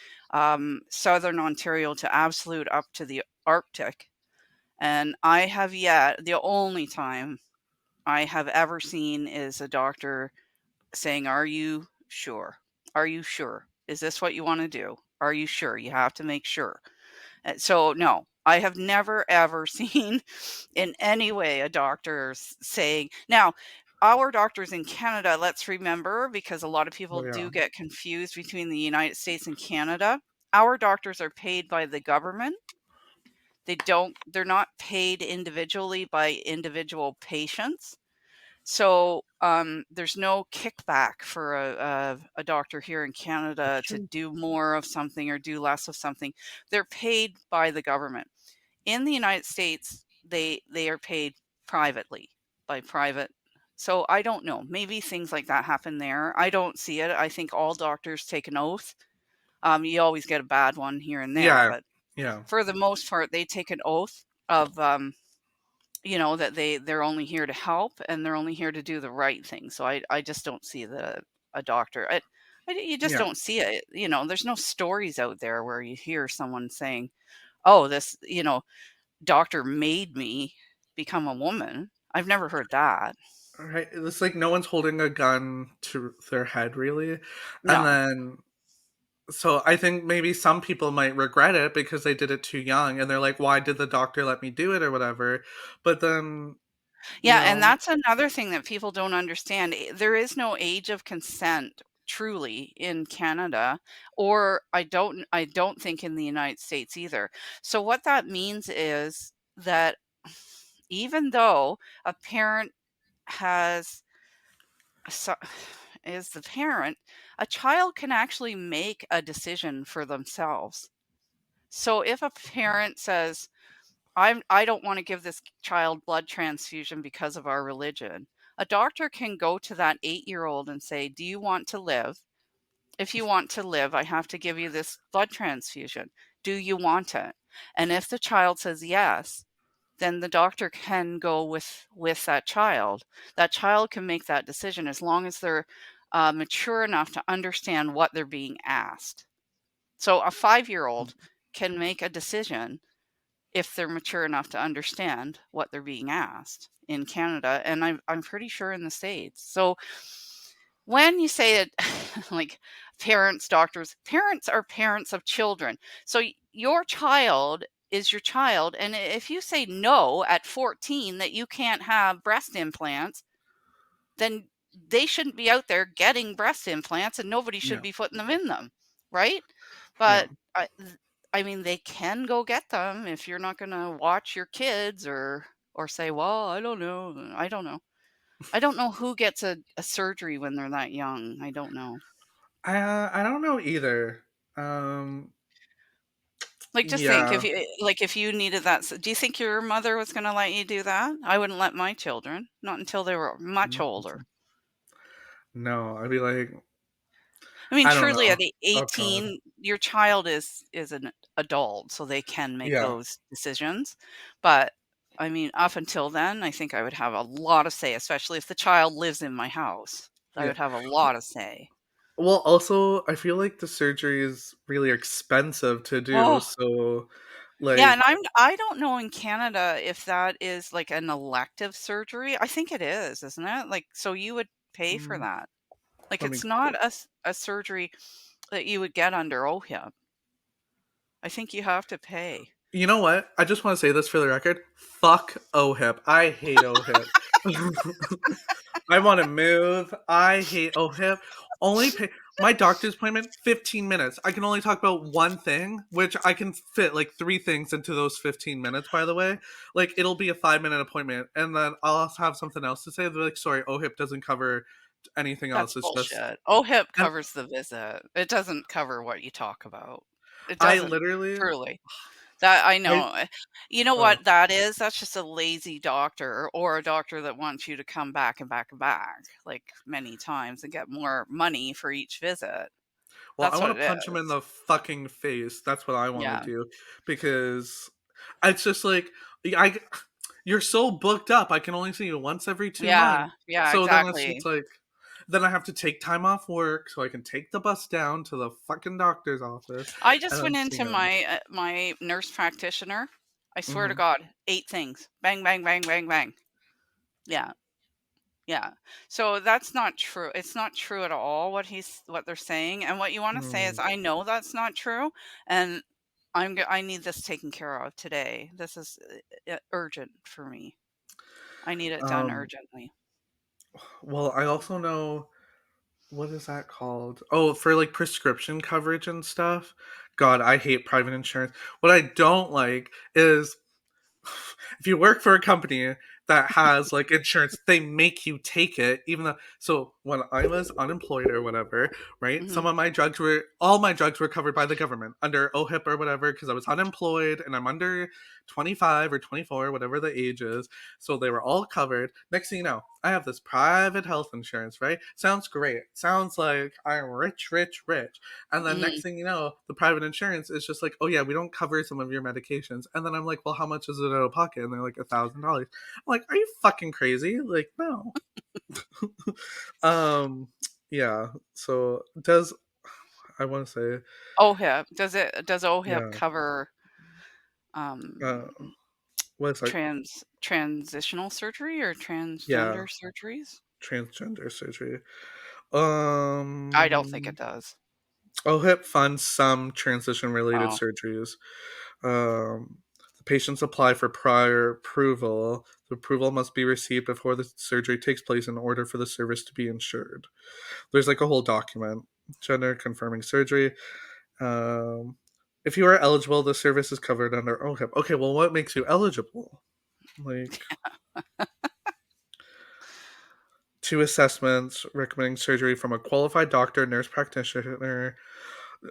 Southern Ontario to absolute up to the Arctic. And I have yet, the only time I have ever seen is a doctor saying, "Are you sure? Are you sure? Is this what you want to do? Are you sure? You have to make sure." So, no, I have never ever seen in any way a doctor saying, now, our doctors in Canada, let's remember, because a lot of people oh yeah, do get confused between the United States and Canada. Our doctors are paid by the government. They're not paid individually by individual patients. So there's no kickback for a doctor here in that's Canada to true. do more of something or do less of something. They're paid by the government. In the United States, they are paid privately by private. So I don't know. Maybe things like that happen there. I don't see it. I think all doctors take an oath. You always get a bad one here and there, Yeah, but yeah, for the most part, they take an oath of that they're only here to help, and they're only here to do the right thing. So I just don't see a doctor. You just yeah. don't see it. There's no stories out there where you hear someone saying, "Oh, this, doctor made me become a woman." I've never heard that. Right, it's like no one's holding a gun to their head, really, and No. then so I think maybe some people might regret it because they did it too young, and they're like, "Why did the doctor let me do it?" or whatever. But then, you Yeah, and know, that's another thing that people don't understand. There is no age of consent truly in Canada, or I don't think in the United States either. So what that means is that even though a parent has so- is the parent, a child can actually make a decision for themselves. So if a parent says, I don't want to give this child blood transfusion because of our religion, a doctor can go to that 8-year-old and say, "Do you want to live? If you want to live, I have to give you this blood transfusion. Do you want it?" And if the child says yes, then the doctor can go with that child. That child can make that decision as long as they're mature enough to understand what they're being asked. So a 5-year-old can make a decision if they're mature enough to understand what they're being asked in Canada, and I'm pretty sure in the States. So when you say it, like, parents are parents of children. So your child is your child, and if you say no at 14 that you can't have breast implants, then they shouldn't be out there getting breast implants, and nobody should yeah, be putting them in them, right? yeah. But I mean, they can go get them if you're not gonna watch your kids, or say, "Well, I don't know. I don't know." I don't know who gets a surgery when they're that young. I don't know. I don't know either. Um, Like, just think, yeah, if you needed that, do you think your mother was gonna let you do that? I wouldn't let my children, not until they were much older. no, I'd be like, I mean, I don't truly, know. at the Oh god. 18, your child is an adult, so they can make Yeah. those decisions. But I mean, up until then, I think I would have a lot of say, especially if the child lives in my house. I Yeah. would have a lot of say. Well, also, I feel like the surgery is really expensive to do, Oh, so, yeah, like, and I don't know in Canada if that is like an elective surgery. I think it is, isn't it? Like, so you would pay for mm, that. Like, let me it's not a surgery that you would get under OHIP. I think you have to pay. you know what? I just wanna say this for the record. Fuck OHIP. I hate OHIP. I wanna move. I hate OHIP. Only pay my doctor's appointment, 15 minutes. I can only talk about one thing, which I can fit, like, 3 things into those 15 minutes, by the way. Like, it'll be a 5-minute appointment, and then I'll also have something else to say. They're like, "Sorry, OHIP doesn't cover anything That's else. It's just." bullshit. OHIP And covers the visit. It doesn't cover what you talk about. It I doesn't, literally truly. That I I know. You know oh, what that is? That's just a lazy doctor or a doctor that wants you to come back and back and back, like, many times and get more money for each visit. well, I That's what wanna it punch him in is. the fucking face. That's what I wanna Yeah. do, because it's just like, I you're so booked up. I can only see you once every 2 months. Yeah. Yeah, So then it's just exactly. like, then I have to take time off work so I can take the bus down to the fucking doctor's office I and just then went see into him. my nurse practitioner. I swear to Mhm. God, 8 things. Bang, bang, bang, bang, bang. Yeah. Yeah. So that's not true. It's not true at all what they're saying. And what you want to say is, Mm, I know that's not true, and I need this taken care of today. This is urgent for me. I need it done um, urgently. well, I also know, what is that called? Oh, for, like, prescription coverage and stuff? God, I hate private insurance. What I don't like is, if you work for a company that has, like, insurance, they make you take it, even though. So when I was unemployed or whatever, right, Hmm. all my drugs were covered by the government under OHIP or whatever, because I was unemployed and I'm under 25 or 24, whatever the age is. So they were all covered. Next thing you know, I have this private health insurance, right? Sounds great. Sounds like I'm rich, rich, rich. And then next Mm. thing you know, the private insurance is just like, oh yeah, we don't cover some of your medications. And then I'm like, well, how much is it out of pocket? And they're like $1,000. I'm like, are you fucking crazy? Like, no. um, yeah. So does I want to say, OHIP, does OHIP yeah. cover Uh, um what's like, transitional surgery or yeah, transgender surgeries? transgender surgery. I don't think Um, it does. OHIP funds some transition related Oh. surgeries. The patients apply for prior approval. The approval must be received before the surgery takes place in order for the service to be insured. There's like a whole document. Gender confirming surgery. Um, if you are eligible, the service is covered under OHIP. Okay, well, what makes you eligible? Like, 2 assessments recommending surgery from a qualified doctor, nurse practitioner.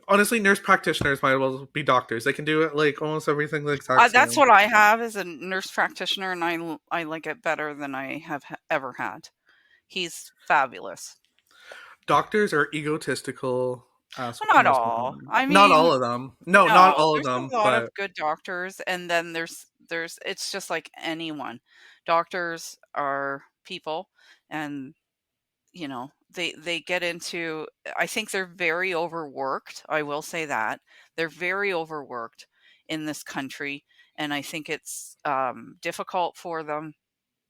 Honestly, nurse practitioners might as well be doctors. They can do it like almost everything the exact That's same. what I have as a nurse practitioner, and I like it better than I have ever had. He's fabulous. Doctors are egotistical Well, not most of all. them. I Not mean, all of them. No, not no, all of there's them, a lot of but good doctors, and then there's it's just like anyone. Doctors are people, and they get into, I think they're very overworked. I will say that. They're very overworked in this country, and I think it's difficult for them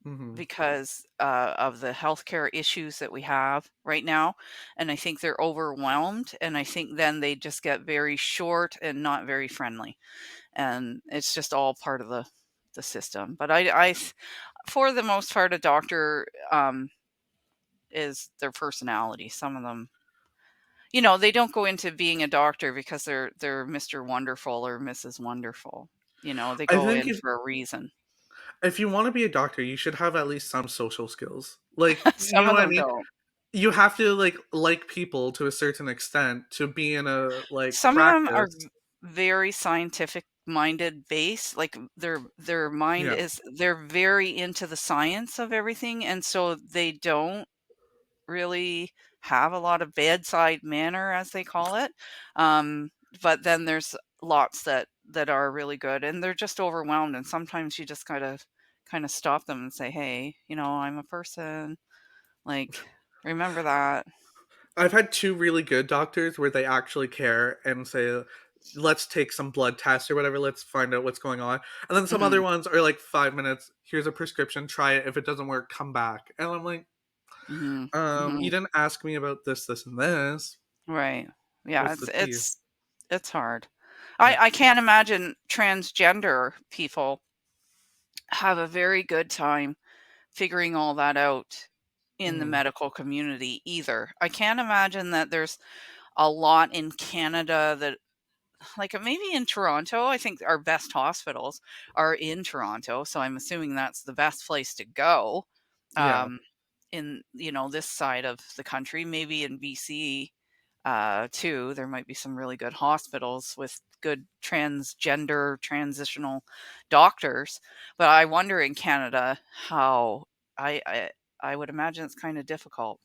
mhm, because of the healthcare issues that we have right now. And I think they're overwhelmed. And I think then they just get very short and not very friendly. And it's just all part of the system. But for the most part, a doctor is their personality. Some of them, they don't go into being a doctor because they're Mr. Wonderful or Mrs. Wonderful. They I go think in for a reason. if you wanna be a doctor, you should have at least some social skills. Like, you Some know of what I them mean? don't. You have to, like people to a certain extent to be in a, like, Some of them are practice. very scientific minded base, like their mind Yeah. is they're very into the science of everything, and so they don't. really have a lot of bedside manner, as they call it. Um, but then there's lots that are really good, and they're just overwhelmed. And sometimes you just kind of stop them and say, "Hey, I'm a person. Like, remember that." I've had two really good doctors where they actually care and say, let's take some blood tests or whatever, let's find out what's going on. And then some other Hmm. ones are like 5 minutes, here's a prescription, try it. If it doesn't work, come back. And I'm like, Hmm. Hmm. you didn't ask me about this, this, and this. Right. Yeah. What's It's the tea? it's it's hard. I Yeah. I can't imagine transgender people have a very good time figuring all that out in the Mm, medical community either. I can't imagine that there's a lot in Canada that, like, maybe in Toronto, I think our best hospitals are in Toronto, so I'm assuming that's the best place to go. yeah. Um, in this side of the country, maybe in BC, too, there might be some really good hospitals with good transgender transitional doctors. But I wonder in Canada how I I, I would imagine it's kind of difficult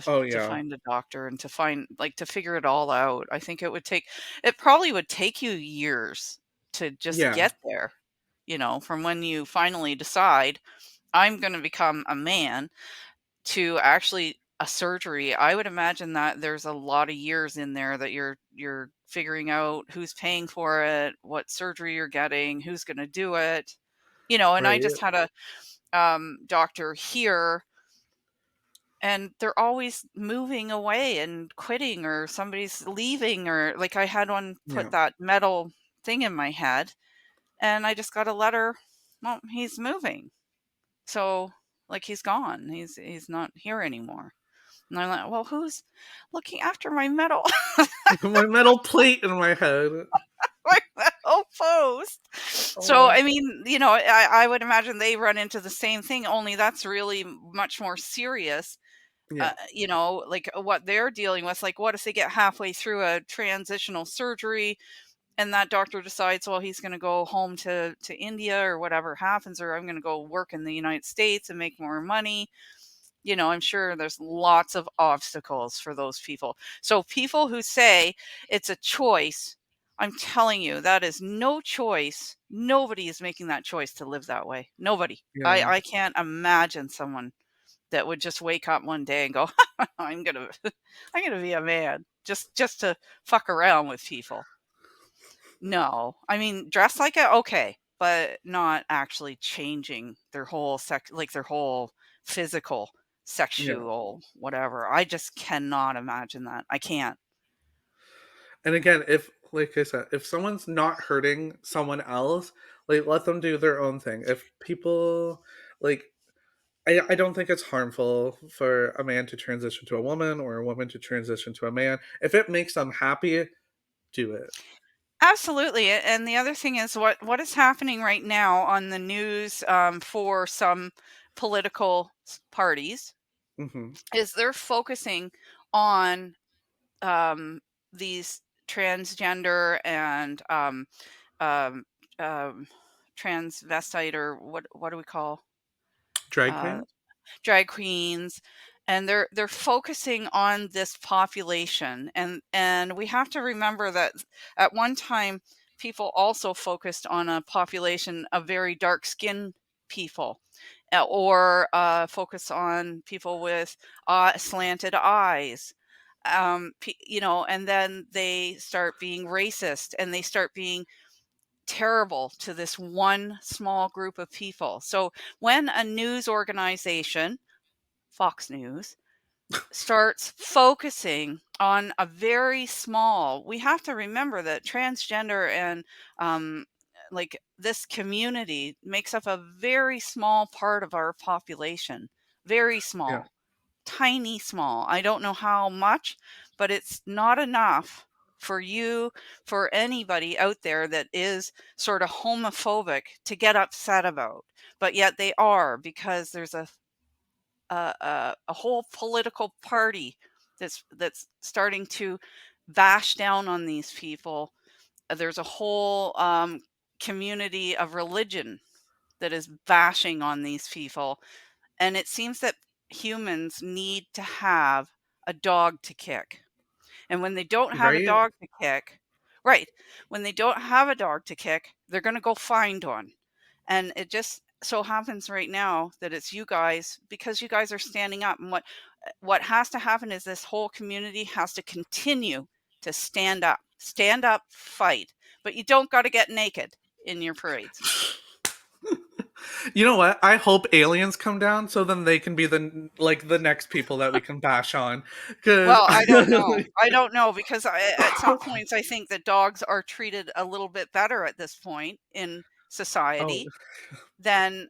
Oh, to yeah. find a doctor and to find, like, to figure it all out. I think it probably would take you years to just Yeah. get there, from when you finally decide, I'm going to become a man, to actually a surgery. I would imagine that there's a lot of years in there that you're figuring out who's paying for it, what surgery you're getting, who's going to do it. And I Right. just had a doctor here, and they're always moving away and quitting, or somebody's leaving, or, like, I had one put Yeah. that metal thing in my head, and I just got a letter, well, he's moving. So, like, he's gone. He's not here anymore. And I'm like, well, who's looking after my metal My metal plate in my head. my metal post? So, Oh, I mean, I would imagine they run into the same thing, only that's really much more serious. yeah. Like, what they're dealing with. Like, what if they get halfway through a transitional surgery and that doctor decides, well, he's going to go home to India, or whatever happens, or I'm going to go work in the United States and make more money. I'm sure there's lots of obstacles for those people. So people who say it's a choice, I'm telling you, that is no choice. Nobody is making that choice to live that way. Nobody. I, Yeah. I can't imagine someone that would just wake up one day and go, I'm gonna I'm gonna be a man, just to fuck around with people. No. I mean, dress like it, okay, but not actually changing their whole like their whole physical, Yeah. sexual, whatever. I just cannot imagine that. I can't. And again, if like I said, if someone's not hurting someone else, like let them do their own thing. If people like I don't think it's harmful for a man to transition to a woman or a woman to transition to a man. If it makes them happy, do it. Absolutely. And the other thing is, what is happening right now on the news, for some political parties, Hmm. is they're focusing on, um, these transgender and, um, um, transvestite, or what do we call, Drag uh, queens? drag queens, and they're focusing on this population, and we have to remember that at one time people also focused on a population of very dark skinned people, or focus on people with slanted eyes, and then they start being racist, and they start being terrible to this one small group of people. So when a news organization, Fox News, starts focusing on a very small, we have to remember that transgender and, um, like, this community makes up a very small part of our population. Very Yeah. small, tiny small. I don't know how much, but it's not enough for you, for anybody out there that is sort of homophobic, to get upset about. But yet they are, because there's a whole political party that's starting to bash down on these people. There's a whole, community of religion that is bashing on these people, and it seems that humans need to have a dog to kick. And when they don't have a Right? dog to kick, right, when they don't have a dog to kick, they're going to go find one. And it just so happens right now that it's you guys, because you guys are standing up. And what has to happen is this whole community has to continue to stand up, fight. But you don't got to get naked in your parades. You know what? I hope aliens come down so then they can be the next people that we can bash on. Because Well, I don't know. I don't know because at some points I think that dogs are treated a little bit better at this point in oh, society than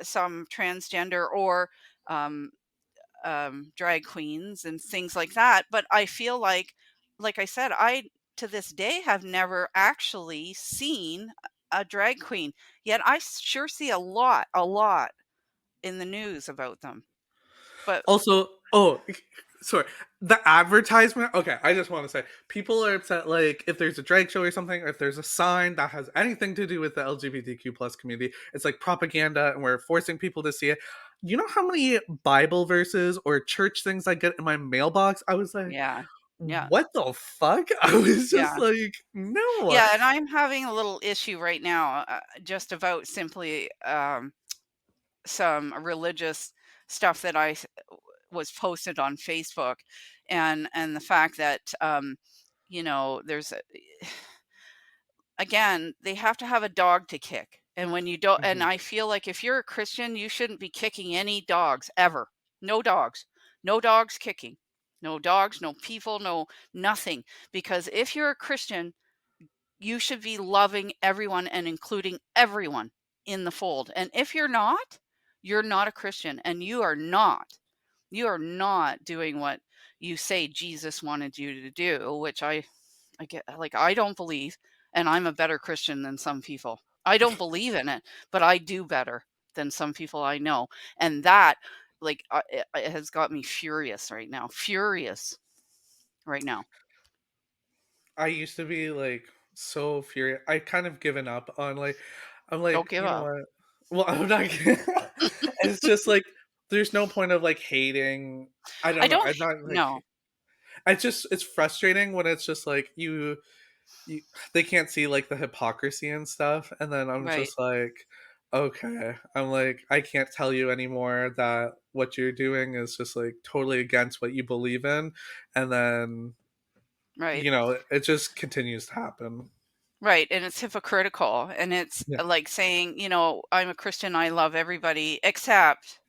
some transgender or um, drag queens and things like that. But I feel like I said, I to this day have never actually seen a drag queen. Yet I sure see a lot in the news about them. But also, sorry. The advertisement. Okay, I just want to say people are upset. Like if there's a drag show or something, or if there's a sign that has anything to do with the LGBTQ plus community, it's like propaganda, and we're forcing people to see it. You know how many Bible verses or church things I get in my mailbox? I was like, yeah, yeah, what the fuck? I was just yeah. like, no. Yeah, and I'm having a little issue right now, just about simply some religious stuff that was posted on Facebook, and the fact that there's again they have to have a dog to kick, and when you don't, and Mhm. I feel like if you're a Christian, you shouldn't be kicking any dogs ever. No dogs, no dogs kicking, no dogs, no people, no nothing. Because if you're a Christian, you should be loving everyone and including everyone in the fold. And if you're not a Christian and you are not doing what you say Jesus wanted you to do, which I get like I don't believe, and I'm a better Christian than some people. I don't believe in it, but I do better than some people I know. And that it has got me furious right now. Furious right now. I used to be like so furious. I kind of given up on like I'm like, Don't give you know up. what? Well, I'm not it's just like there's no point of like hating. I I don't know. don't I'm not like no. I just it's frustrating when it's just like you they can't see like the hypocrisy and stuff and then I'm Right. just like okay. I'm like I can't tell you anymore that what you're doing is just like totally against what you believe in and then Right. it just continues to happen. Right, and it's hypocritical, and it's Yeah. like saying, "I'm a Christian, I love everybody," except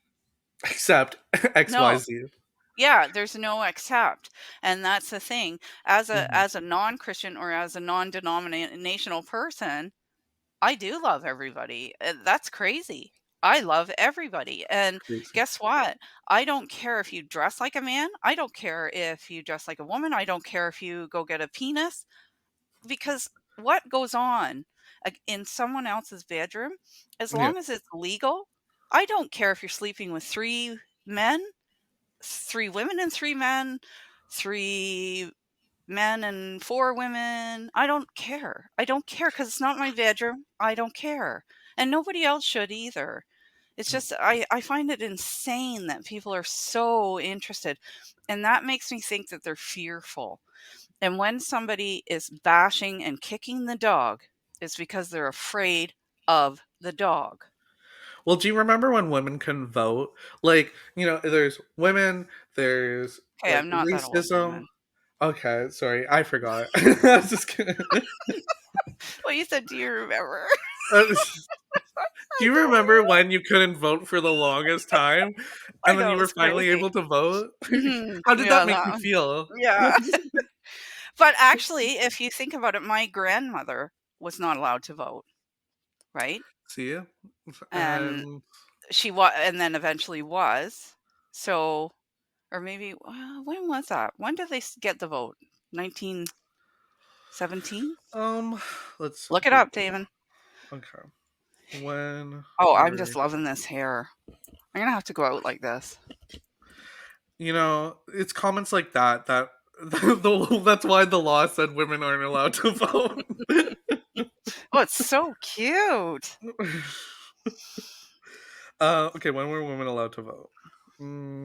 Except no. XYZ. Yeah, there's no except, and that's the thing. As a Mhm. as a non-Christian or as a non-denominational person, I do love everybody. That's crazy. I love everybody, and Crazy. guess what? I don't care if you dress like a man, I don't care if you dress like a woman, I don't care if you go get a penis. Because what goes on in someone else's bedroom, as Yeah. long as it's legal, I don't care if you're sleeping with three men, three women and three men, three men and four women. I don't care. I don't care because it's not my bedroom. I don't care. And nobody else should either. It's just, I find it insane that people are so interested. And that makes me think that they're fearful, and when somebody is bashing and kicking the dog, it's because they're afraid of the dog. Well, do you remember when women couldn't vote? Like, there's women, there's Okay, like I'm not that old, racism. Damon. Okay, sorry, I forgot. I was just kidding. Well, you said, do you remember? Uh, Do I you remember don't when you couldn't vote for the longest time I and then know, you it were was finally crazy. able to vote? Mhm. How did that Yeah, make that you one. feel? Yeah. But actually, if you think about it, my grandmother was not allowed to vote, right? See? And And and then eventually was. So, or maybe, when was that? When did they get the vote? 1917? um let's Look it up, Google. Damon. Okay. When Oh, I'm were just loving this hair. I'm gonna have to go out like this. it's comments like that that's why the law said women aren't allowed to vote. Oh, it's so cute. Okay, when were women allowed to vote?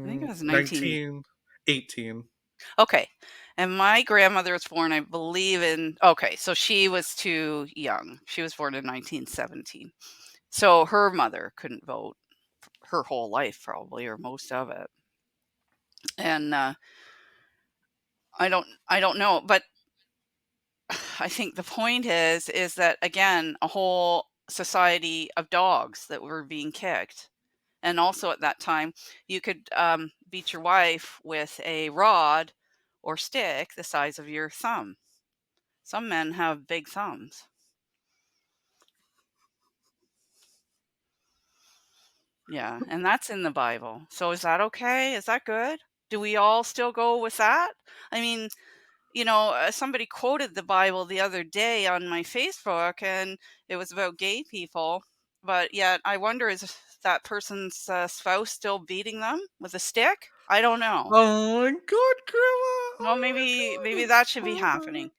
I think it was 1918. Okay. And my grandmother was born, I believe okay, so she was too young. She was born in 1917. So her mother couldn't vote her whole life probably, or most of it. And, I don't know, but I think the point is that, again, a whole society of dogs that were being kicked. And also at that time, you could, beat your wife with a rod or stick the size of your thumb. Some men have big thumbs. Yeah, and that's in the Bible. So is that okay? Is that good? Do we all still go with that? I mean, somebody quoted the Bible the other day on my Facebook, and it was about gay people. But yet, I wonder, is that person's spouse still beating them with a stick? I don't know. Oh my god, Grandma! Well, Oh my maybe god, that it's should be so happening.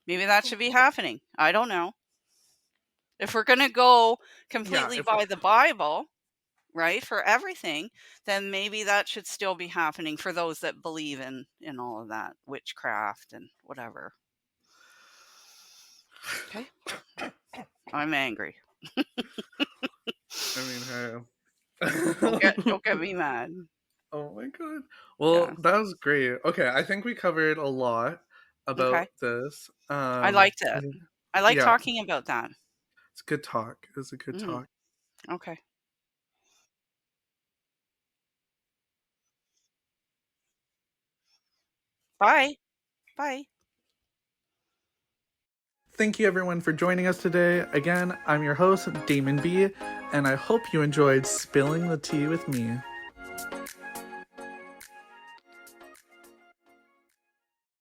Maybe that should be happening. I don't know. If we're gonna go yeah. completely If we're by the Bible, right, for everything, then maybe that should still be happening for those that believe in all of that witchcraft and whatever. Okay, I'm angry. I mean, hey. Don't get me mad. Oh my god. Yeah. Well, that was great. Okay, I think we covered a lot about Okay. this. I liked I it. think- I like yeah, talking about that. it's a good talk. It was a good Mhm. talk. Okay. Bye. Bye. Thank you everyone for joining us today. Again, I'm your host, Damon B, and I hope you enjoyed spilling the tea with me.